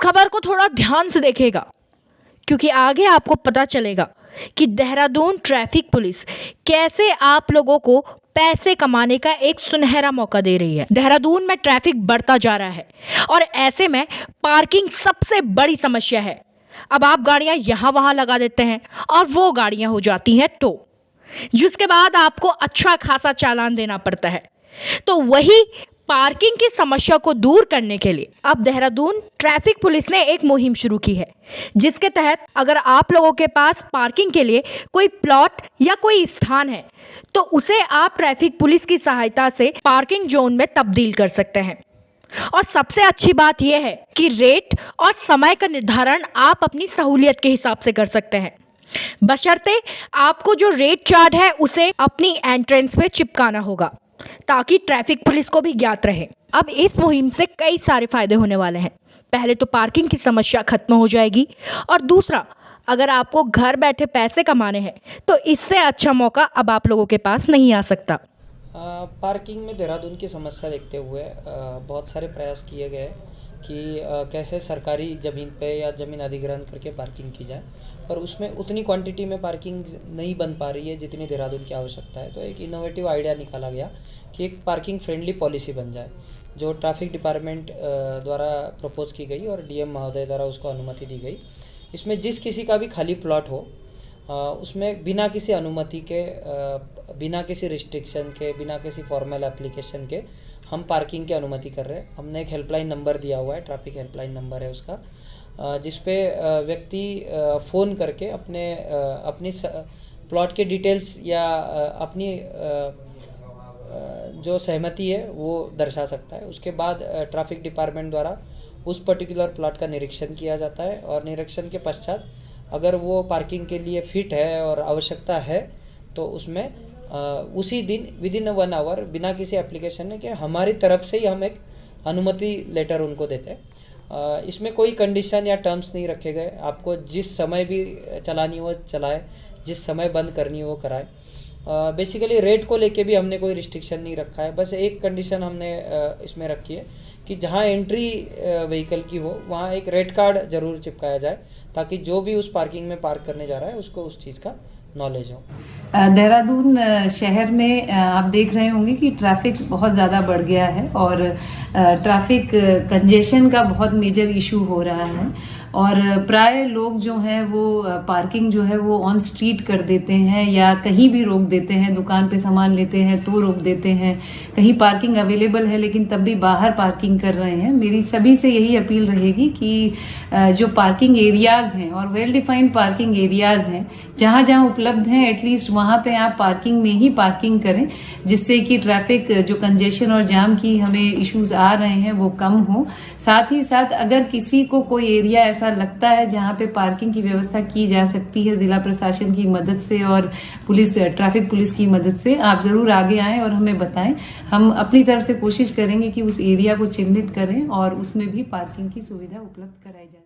खबर को थोड़ा ध्यान से देखिएगा, क्योंकि आगे आपको पता चलेगा कि देहरादून ट्रैफिक पुलिस कैसे आप लोगों को पैसे कमाने का एक सुनहरा मौका दे रही है। देहरादून में ट्रैफिक बढ़ता जा रहा है और ऐसे में पार्किंग सबसे बड़ी समस्या है। अब आप गाड़ियां यहां वहां लगा देते हैं और वो गाड़ियां हो जाती हैं टो, जिसके बाद आपको अच्छा खासा चालान देना पड़ता है। तो वही पार्किंग की समस्या को दूर करने के लिए अब देहरादून ट्रैफिक पुलिस ने एक मुहिम शुरू की है, जिसके तहत अगर आप लोगों के पास पार्किंग के लिए कोई प्लॉट या कोई स्थान है तो उसे आप ट्रैफिक पुलिस की सहायता से पार्किंग जोन में तब्दील कर सकते हैं। और सबसे अच्छी बात यह है कि रेट और समय का निर्धारण आप अपनी सहूलियत के हिसाब से कर सकते हैं, बशर्ते आपको जो रेट चार्ट है उसे अपनी एंट्रेंस पे चिपकाना होगा, ताकि ट्रैफिक पुलिस को भी ज्ञात रहे। अब इस मुहिम से कई सारे फायदे होने वाले हैं। पहले तो पार्किंग की समस्या खत्म हो जाएगी, और दूसरा, अगर आपको घर बैठे पैसे कमाने हैं तो इससे अच्छा मौका अब आप लोगों के पास नहीं आ सकता। पार्किंग में देहरादून की समस्या देखते हुए बहुत सारे प्रयास किए गए कि कैसे सरकारी ज़मीन पे या ज़मीन अधिग्रहण करके पार्किंग की जाए, और उसमें उतनी क्वांटिटी में पार्किंग नहीं बन पा रही है जितनी देहरादून की आवश्यकता है। तो एक इनोवेटिव आइडिया निकाला गया कि एक पार्किंग फ्रेंडली पॉलिसी बन जाए, जो ट्रैफिक डिपार्टमेंट द्वारा प्रपोज की गई और डीएम महोदय द्वारा उसको अनुमति दी गई। इसमें जिस किसी का भी खाली प्लॉट हो उसमें बिना किसी अनुमति के, बिना किसी रिस्ट्रिक्शन के, बिना किसी फॉर्मल एप्लीकेशन के हम पार्किंग की अनुमति कर रहे हैं। हमने एक हेल्पलाइन नंबर दिया हुआ है, ट्रैफिक हेल्पलाइन नंबर है उसका, जिस पे व्यक्ति फ़ोन करके अपनी प्लॉट के डिटेल्स या अपनी जो सहमति है वो दर्शा सकता है। उसके बाद ट्रैफिक डिपार्टमेंट द्वारा उस पर्टिकुलर प्लॉट का निरीक्षण किया जाता है, और निरीक्षण के पश्चात अगर वो पार्किंग के लिए फिट है और आवश्यकता है तो उसमें उसी दिन विदिन 1 आवर बिना किसी एप्लीकेशन के हमारी तरफ से ही हम एक अनुमति लेटर उनको देते हैं। इसमें कोई कंडीशन या टर्म्स नहीं रखे गए। आपको जिस समय भी चलानी हो चलाए, जिस समय बंद करनी हो वो कराए। बेसिकली रेट को लेके भी हमने कोई रिस्ट्रिक्शन नहीं रखा है। बस एक कंडीशन हमने इसमें रखी है कि जहाँ एंट्री व्हीकल की हो वहाँ एक रेट कार्ड ज़रूर चिपकाया जाए, ताकि जो भी उस पार्किंग में पार्क करने जा रहा है उसको उस चीज़ का नॉलेज हो। देहरादून शहर में आप देख रहे होंगे कि ट्रैफिक बहुत ज़्यादा बढ़ गया है और ट्रैफिक कंजेशन का बहुत मेजर इशू हो रहा है, और प्राय लोग जो हैं वो पार्किंग जो है वो ऑन स्ट्रीट कर देते हैं या कहीं भी रोक देते हैं। दुकान पे सामान लेते हैं तो रोक देते हैं, कहीं पार्किंग अवेलेबल है लेकिन तब भी बाहर पार्किंग कर रहे हैं। मेरी सभी से यही अपील रहेगी कि जो पार्किंग एरियाज हैं और वेल डिफाइंड पार्किंग एरियाज हैं, जहां जहां उपलब्ध हैं एटलीस्ट वहां पे आप पार्किंग में ही पार्किंग करें, जिससे कि ट्रैफिक जो कंजेशन और जाम की हमें इश्यूज आ रहे हैं वो कम हो। साथ ही साथ अगर किसी को कोई एरिया ऐसा लगता है जहां पे पार्किंग की व्यवस्था की जा सकती है जिला प्रशासन की मदद से और ट्रैफिक पुलिस की मदद से, आप जरूर आगे आएं और हमें बताएं। हम अपनी तरफ से कोशिश करेंगे कि उस एरिया को चिन्हित करें और उसमें भी पार्किंग की सुविधा उपलब्ध कराई जाए।